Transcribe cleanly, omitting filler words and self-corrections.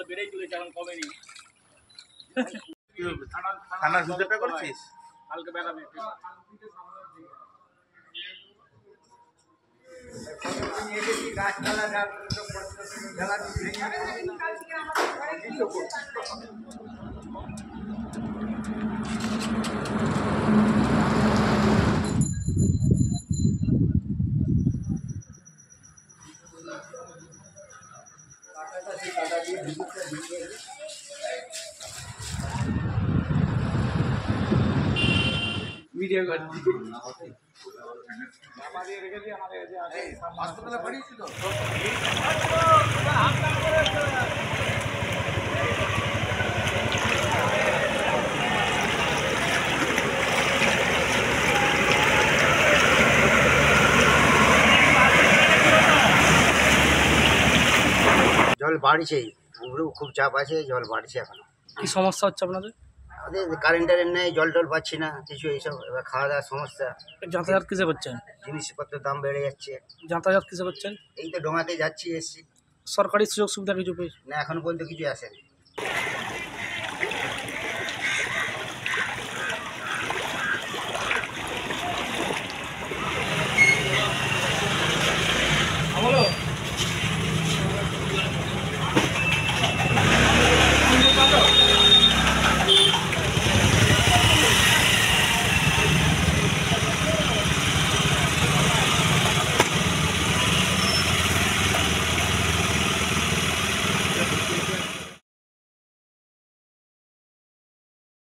বেড়েই চলেছে, এখন কমেনি। থানার ভিতরটা করছিস? কালকে বেড়াবে। ভিডিও করছি। আমাদের রেখেছি, আমাদের হাসপাতালে পাঠিয়েছিল। জল বাড়ছেই, পুকুরেও খুব চাপ আছে, জল বাড়ছে এখনো। কি সমস্যা হচ্ছে আপনাদের? আমাদের কারেন্টের নেই, জল টল পাচ্ছি না কিছু, এইসব এবার খাওয়া দাওয়ার সমস্যা। যাতায়াত কিসে করছেন? জিনিসপত্রের দাম বেড়ে যাচ্ছে। যাতায়াত কিসে করছেন? এই তো ডোঙাতে যাচ্ছি এসছি। সরকারি সুযোগ সুবিধা কিছু পেয়েছে? না, এখনো পর্যন্ত কিছু আসেনি।